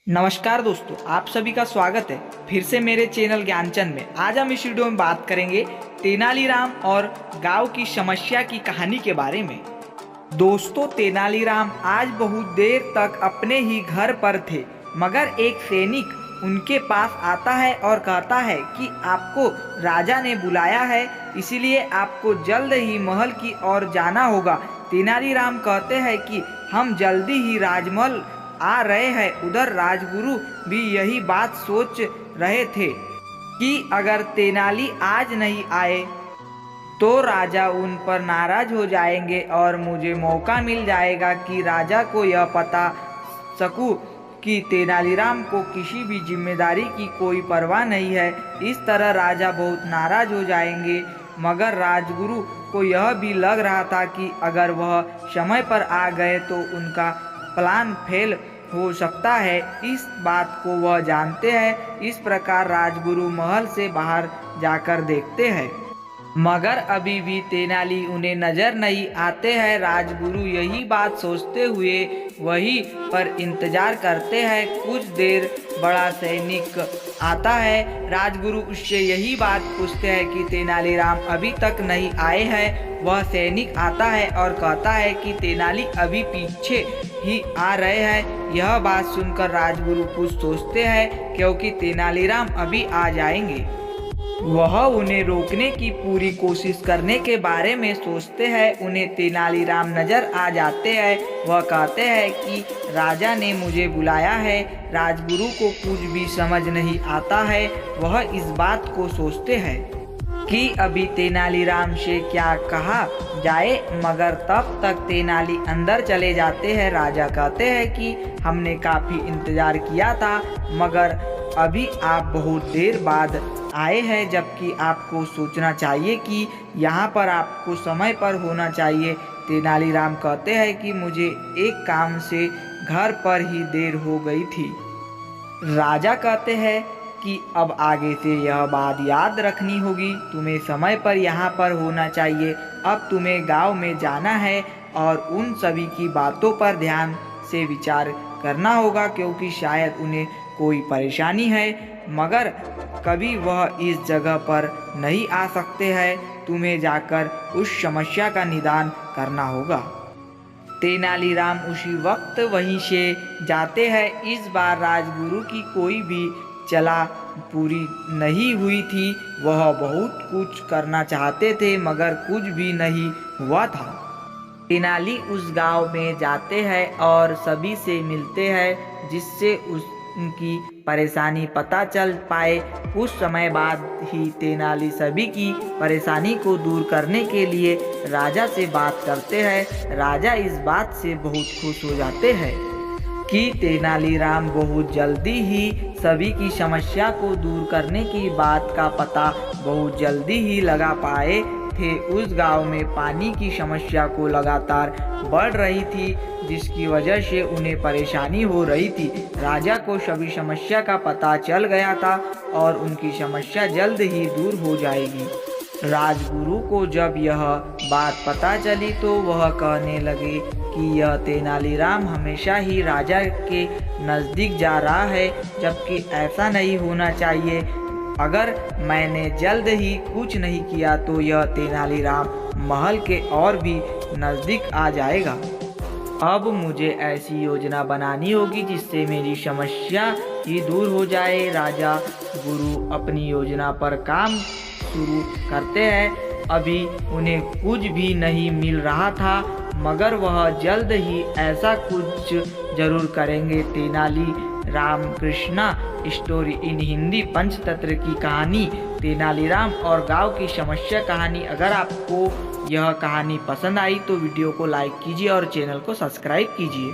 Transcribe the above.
नमस्कार दोस्तों, आप सभी का स्वागत है फिर से मेरे चैनल ज्ञानचंद में। आज हम इस वीडियो में बात करेंगे तेनालीराम और गांव की समस्या की कहानी के बारे में। दोस्तों, तेनालीराम आज बहुत देर तक अपने ही घर पर थे, मगर एक सैनिक उनके पास आता है और कहता है कि आपको राजा ने बुलाया है, इसीलिए आपको जल्द ही महल की ओर जाना होगा। तेनालीराम कहते हैं कि हम जल्दी ही राजमहल आ रहे हैं। उधर राजगुरु भी यही बात सोच रहे थे कि अगर तेनाली आज नहीं आए तो राजा उन पर नाराज हो जाएंगे और मुझे मौका मिल जाएगा कि राजा को यह पता सकूं कि तेनालीराम को किसी भी जिम्मेदारी की कोई परवाह नहीं है। इस तरह राजा बहुत नाराज हो जाएंगे, मगर राजगुरु को यह भी लग रहा था कि अगर वह समय पर आ गए तो उनका प्लान फेल हो सकता है। इस बात को वह जानते हैं। इस प्रकार राजगुरु महल से बाहर जाकर देखते हैं, मगर अभी भी तेनाली उन्हें नजर नहीं आते हैं। राजगुरु यही बात सोचते हुए वहीं पर इंतजार करते हैं। कुछ देर बड़ा सैनिक आता है। राजगुरु उससे यही बात पूछते हैं कि तेनालीराम अभी तक नहीं आए हैं। वह सैनिक आता है और कहता है कि तेनाली अभी पीछे ही आ रहे हैं। यह बात सुनकर राजगुरु कुछ सोचते हैं, क्योंकि तेनालीराम अभी आ जाएंगे। वह उन्हें रोकने की पूरी कोशिश करने के बारे में सोचते हैं। उन्हें तेनालीराम नजर आ जाते हैं। वह कहते हैं कि राजा ने मुझे बुलाया है। राजगुरु को कुछ भी समझ नहीं आता है। वह इस बात को सोचते हैं कि अभी तेनालीराम से क्या कहा जाए, मगर तब तक तेनाली अंदर चले जाते हैं। राजा कहते हैं कि हमने काफ़ी इंतजार किया था, मगर अभी आप बहुत देर बाद आए हैं, जबकि आपको सोचना चाहिए कि यहाँ पर आपको समय पर होना चाहिए। तेनालीराम कहते हैं कि मुझे एक काम से घर पर ही देर हो गई थी। राजा कहते हैं कि अब आगे से यह बात याद रखनी होगी, तुम्हें समय पर यहाँ पर होना चाहिए। अब तुम्हें गांव में जाना है और उन सभी की बातों पर ध्यान से विचार करना होगा, क्योंकि शायद उन्हें कोई परेशानी है, मगर कभी वह इस जगह पर नहीं आ सकते हैं। तुम्हें जाकर उस समस्या का निदान करना होगा। तेनालीराम उसी वक्त वहीं से जाते हैं। इस बार राजगुरु की कोई भी चला पूरी नहीं हुई थी। वह बहुत कुछ करना चाहते थे, मगर कुछ भी नहीं हुआ था। तेनाली उस गांव में जाते हैं और सभी से मिलते हैं, जिससे उनकी परेशानी पता चल पाए। कुछ समय बाद ही तेनाली सभी की परेशानी को दूर करने के लिए राजा से बात करते हैं। राजा इस बात से बहुत खुश हो जाते हैं कि तेनालीराम बहुत जल्दी ही सभी की समस्या को दूर करने की बात का पता बहुत जल्दी ही लगा पाए थे। उस गांव में पानी की समस्या को लगातार बढ़ रही थी, जिसकी वजह से उन्हें परेशानी हो रही थी। राजा को सभी समस्या का पता चल गया था और उनकी समस्या जल्द ही दूर हो जाएगी। राजगुरु को जब यह बात पता चली तो वह कहने लगे कि यह तेनालीराम हमेशा ही राजा के नज़दीक जा रहा है, जबकि ऐसा नहीं होना चाहिए। अगर मैंने जल्द ही कुछ नहीं किया तो यह तेनालीराम महल के और भी नज़दीक आ जाएगा। अब मुझे ऐसी योजना बनानी होगी जिससे मेरी समस्या ही दूर हो जाए। राजा गुरु अपनी योजना पर काम शुरू करते हैं। अभी उन्हें कुछ भी नहीं मिल रहा था, मगर वह जल्द ही ऐसा कुछ जरूर करेंगे। तेनाली रामकृष्णा स्टोरी इन हिंदी पंचतंत्र की कहानी तेनालीराम और गांव की समस्या कहानी। अगर आपको यह कहानी पसंद आई तो वीडियो को लाइक कीजिए और चैनल को सब्सक्राइब कीजिए।